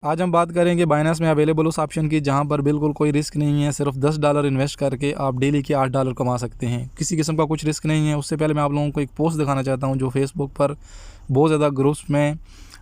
आज हम बात करेंगे बाइनेंस में अवेलेबल उस ऑप्शन की जहां पर बिल्कुल कोई रिस्क नहीं है। सिर्फ $10 इन्वेस्ट करके आप डेली के $8 कमा सकते हैं। किसी किस्म का कुछ रिस्क नहीं है। उससे पहले मैं आप लोगों को एक पोस्ट दिखाना चाहता हूं जो फेसबुक पर बहुत ज़्यादा ग्रुप्स में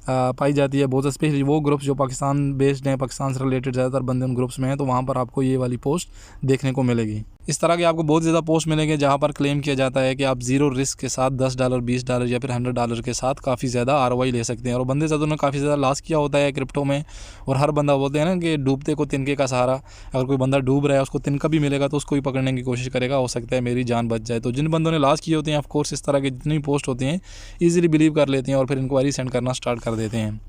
पाई जाती है। बहुत स्पेशली वो ग्रुप्स जो पाकिस्तान बेस्ड हैं, पाकिस्तान से रिलेटेड ज़्यादातर बंदे उन ग्रुप्स में हैं, तो वहाँ पर आपको ये वाली पोस्ट देखने को मिलेगी। इस तरह के आपको बहुत ज़्यादा पोस्ट मिलेंगे जहाँ पर क्लेम किया जाता है कि आप ज़ीरो रिस्क के साथ $10, $20 या फिर $100 के साथ काफ़ी ज़्यादा ROI ले सकते हैं। और बंदे ज़्यादा ने काफ़ी ज़्यादा लॉस किया होता है क्रिप्टो में। और हर बंदा बोलते हैं ना कि डूबते को तिनके का सहारा। अगर कोई बंदा डूब रहा है उसको तिनका भी मिलेगा तो उसको ही पकड़ने की कोशिश करेगा, हो सकता है मेरी जान बच जाए। तो जिन बंदों ने लॉस किए होते हैं, ऑफ कोर्स इस तरह के जितनी पोस्ट होती हैं ईजिली बिलीव कर लेते हैं और फिर इंक्वायरी सेंड करना स्टार्ट कर देते हैं।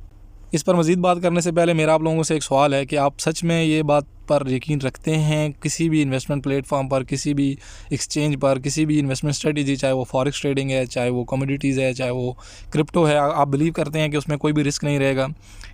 इस पर मज़ीद बात करने से पहले मेरा आप लोगों से एक सवाल है कि आप सच में ये बात पर यकीन रखते हैं किसी भी इन्वेस्टमेंट प्लेटफॉर्म पर, किसी भी एक्सचेंज पर, किसी भी इन्वेस्टमेंट स्ट्रेटजी, चाहे वो फॉरेक्स ट्रेडिंग है, चाहे वो कमोडिटीज़ है, चाहे वो क्रिप्टो है, आप बिलीव करते हैं कि उसमें कोई भी रिस्क नहीं रहेगा?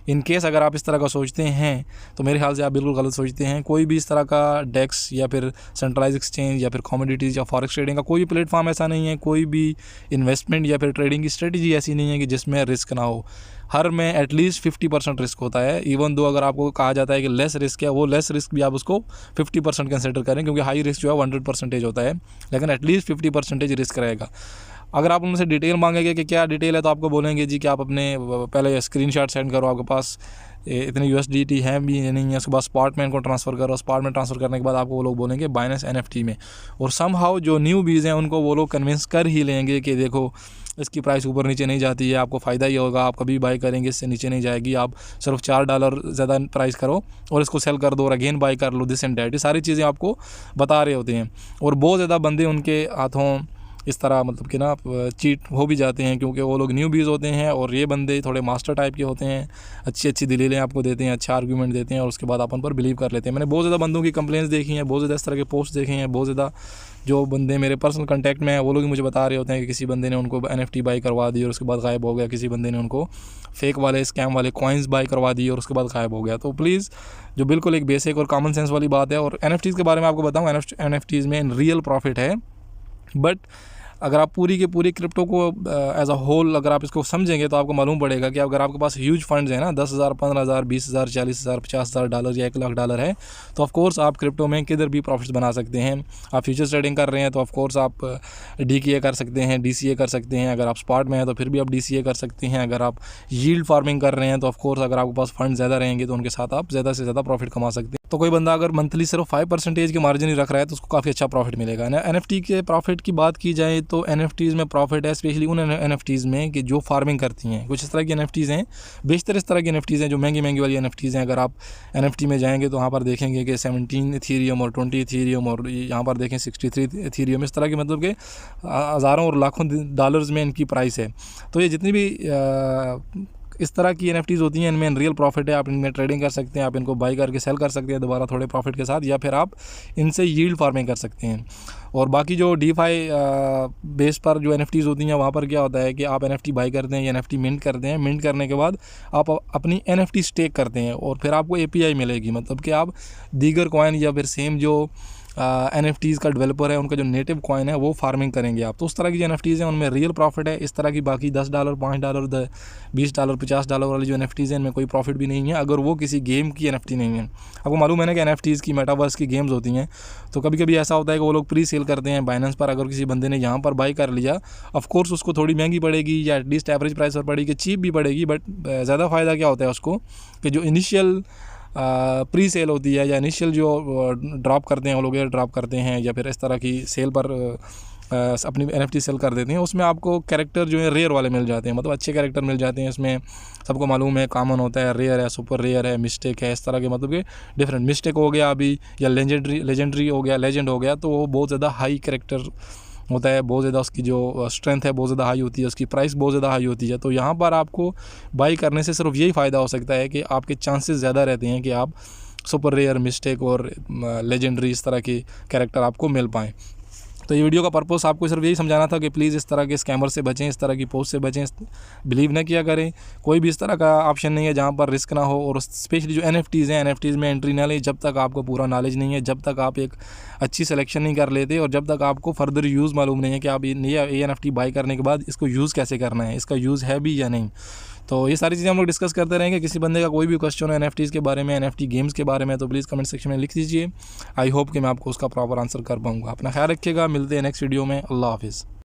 इन केस अगर आप इस तरह का सोचते हैं तो मेरे ख्याल से आप बिल्कुल गलत सोचते हैं। कोई भी इस तरह का डेक्स या फिर सेंट्रलाइज एक्सचेंज या फिर कमोडिटीज़ या फॉरेक्स ट्रेडिंग का कोई भी प्लेटफॉर्म ऐसा नहीं है, कोई भी इन्वेस्टमेंट या फिर ट्रेडिंग की स्ट्रेटजी ऐसी नहीं है कि जिसमें रिस्क ना हो। हर में एटलीस्ट 50% रिस्क होता है। इवन दो अगर आपको कहा जाता है कि लेस रिस्क है, वो लेस रिस्क भी आप उसको 50% कंसिडर करें, क्योंकि हाई रिस्क जो है 100% होता है, लेकिन एटलीस्ट 50% रिस्क रहेगा। अगर आप उनसे डिटेल मांगेंगे कि क्या डिटेल है तो आपको बोलेंगे जी कि आप अपने पहले स्क्रीनशॉट सेंड करो, आपके पास इतने USDT है भी नहीं है, उसके बाद स्पॉट में इनको ट्रांसफ़र करो। स्पॉट में ट्रांसफ़र करने के बाद आपको वो लोग बोलेंगे बाइनेंस NFT में। और समहाउ जो न्यू बीज हैं उनको वो लोग कन्विंस कर ही लेंगे कि देखो इसकी प्राइस ऊपर नीचे नहीं जाती है, आपको फ़ायदा ही होगा, आप कभी बाई करेंगे इससे नीचे नहीं जाएगी, आप सिर्फ $4 ज़्यादा प्राइस करो और इसको सेल कर दो और अगेन बाई कर लो, दिस एंड डैट। ये सारी चीज़ें आपको बता रहे होते हैं। और बहुत ज़्यादा बंदे उनके हाथों इस तरह मतलब कि ना चीट हो भी जाते हैं, क्योंकि वो लोग न्यू बीज होते हैं और ये बंदे थोड़े मास्टर टाइप के होते हैं। अच्छी अच्छी दलीलें आपको देते हैं, अच्छा आर्गूमेंट देते हैं और उसके बाद आप उन पर बिलीव कर लेते हैं। मैंने बहुत ज़्यादा बंदों की कंप्लेंट्स देखी हैं, बहुत ज़्यादा इस तरह के पोस्ट देखे हैं। बहुत ज़्यादा जो बंदे मेरे पर्सनल कांटेक्ट में हैं वो लोग मुझे बता रहे होते हैं कि किसी बंदे ने उनको NFT बाई करवा दी और उसके बाद गायब हो गया, किसी बंदे ने उनको फेक वाले स्कैम वाले कॉइन्स बाई करवा दिए और उसके बाद गायब हो गया। तो प्लीज़ जो बिल्कुल एक बेसिक और कॉमन सेंस वाली बात है। और NFTs के बारे में आपको बताऊँ, NFTs में रियल प्रॉफिट है, बट अगर आप पूरी के पूरी क्रिप्टो को एज अ होल अगर आप इसको समझेंगे तो आपको मालूम पड़ेगा कि अगर आपके पास ह्यूज फंड्स हैं ना, 10,000, 15,000, 20,000, 40,000, $50,000 या $1,00,000 है, तो ऑफ कोर्स आप क्रिप्टो में किधर भी प्रॉफिट्स बना सकते हैं। आप फ्यूचर्स ट्रेडिंग कर रहे हैं तो ऑफ कोर्स आप DKA कर सकते हैं, DCA कर सकते हैं। अगर आप स्पॉट में हैं तो फिर भी आप DCA कर सकते हैं। अगर आप यील्ड फार्मिंग कर रहे हैं तो ऑफ कोर्स अगर आपके पास फंड ज़्यादा रहेंगे तो उनके साथ आप ज़्यादा से ज़्यादा प्रॉफिट कमा सकते हैं। तो कोई बंदा अगर मंथली सिर्फ 5% के मार्जिन ही रख रहा है तो उसको काफ़ी अच्छा प्रॉफिट मिलेगा। NFT के प्रॉफिट की बात की जाए तो NFTs में प्रॉफिट है, स्पेशली उन NFTs में कि जो फार्मिंग करती हैं। कुछ इस तरह की NFTs हैं, बेशतर इस तरह की NFTs हैं जो महंगी महंगी वाली NFTs हैं। अगर आप NFT में जाएंगे तो वहाँ पर देखेंगे कि 17 इथीरियम और 20 इथीरियम और यहाँ पर देखें 63 इथीरियम, इस तरह की मतलब कि हज़ारों और लाखों डॉलर्स में इनकी प्राइस है। तो ये जितनी भी इस तरह की NFTs होती हैं इनमें रियल प्रॉफिट है। आप इनमें ट्रेडिंग कर सकते हैं, आप इनको बाई करके सेल कर सकते हैं दोबारा थोड़े प्रॉफिट के साथ, या फिर आप इनसे यील्ड फार्मिंग कर सकते हैं। और बाकी जो DeFi बेस पर जो NFTs होती हैं वहाँ पर क्या होता है कि आप NFT बाई करते हैं या NFT मिंट करते हैं। मिंट करने के बाद आप अपनी NFT स्टेक करते हैं और फिर आपको API मिलेगी, मतलब कि आप दीगर कॉइन या फिर सेम जो NFTs का डेवलपर है उनका जो नेटिव कॉइन है वो फार्मिंग करेंगे आप। तो उस तरह की जो NFTs हैं उनमें रियल प्रॉफिट है। इस तरह की बाकी $10, $5, $20, $50 वाली जो NFTs हैं इनमें कोई प्रॉफिट भी नहीं है, अगर वो किसी गेम की NFT नहीं है। आपको मालूम है ना कि NFTs की मेटावर्स की गेम्स होती हैं, तो कभी कभी ऐसा होता है कि वो लोग प्री सेल करते हैं बाइनेंस पर। अगर किसी बंदे ने यहाँ पर बाई कर लिया, ऑफ कोर्स उसको थोड़ी महंगी पड़ेगी या एटलीस्ट एवरेज प्राइस पर पड़ेगी, चीप भी पड़ेगी, बट ज़्यादा फ़ायदा क्या होता है उसको कि जो इनिशियल प्री सेल होती है या इनिशियल जो ड्रॉप करते हैं वो लोग ड्रॉप करते हैं या फिर इस तरह की सेल पर अपनी NFT सेल कर देते हैं, उसमें आपको कैरेक्टर जो है रेयर वाले मिल जाते हैं, मतलब अच्छे कैरेक्टर मिल जाते हैं। इसमें सबको मालूम है, कॉमन होता है, रेयर है, सुपर रेयर है, मिस्टेक है, इस तरह के मतलब कि डिफरेंट मिस्टेक हो गया अभी, या लेजेंडरी हो गया, लेजेंड हो गया, तो वो बहुत ज़्यादा हाई कैरेक्टर होता है, बहुत ज़्यादा उसकी जो स्ट्रेंथ है बहुत ज़्यादा हाई होती है, उसकी प्राइस बहुत ज़्यादा हाई होती है। तो यहाँ पर आपको बाई करने से सिर्फ यही फ़ायदा हो सकता है कि आपके चांसेस ज़्यादा रहते हैं कि आप सुपर रेयर, मिस्टेक और लेजेंडरी इस तरह के कैरेक्टर आपको मिल पाएँ। तो ये वीडियो का पर्पस आपको सिर्फ यही समझाना था कि प्लीज़ इस तरह के स्कैमर से बचें, इस तरह की पोस्ट से बचें, बिलीव ना किया करें। कोई भी इस तरह का ऑप्शन नहीं है जहाँ पर रिस्क ना हो। और स्पेशली जो NFTs हैं, NFTs में एंट्री ना लें जब तक आपको पूरा नॉलेज नहीं है, जब तक आप एक अच्छी सिलेक्शन नहीं कर लेते और जब तक आपको फर्दर यूज़ मालूम नहीं है कि आप ये NFT बाई करने के बाद इसको यूज़ कैसे करना है, इसका यूज़ है भी या नहीं। तो ये सारी चीज़ें हम लोग डिस्कस करते रहेंगे। किसी बंदे का कोई भी क्वेश्चन है NFTs के बारे में, NFT गेम्स के बारे में, तो प्लीज़ कमेंट सेक्शन में लिख दीजिए। आई होप कि मैं आपको उसका प्रॉपर आंसर कर पाऊँगा। अपना ख्याल रखिएगा, मिलते हैं नेक्स्ट वीडियो में। अल्लाह हाफिज़।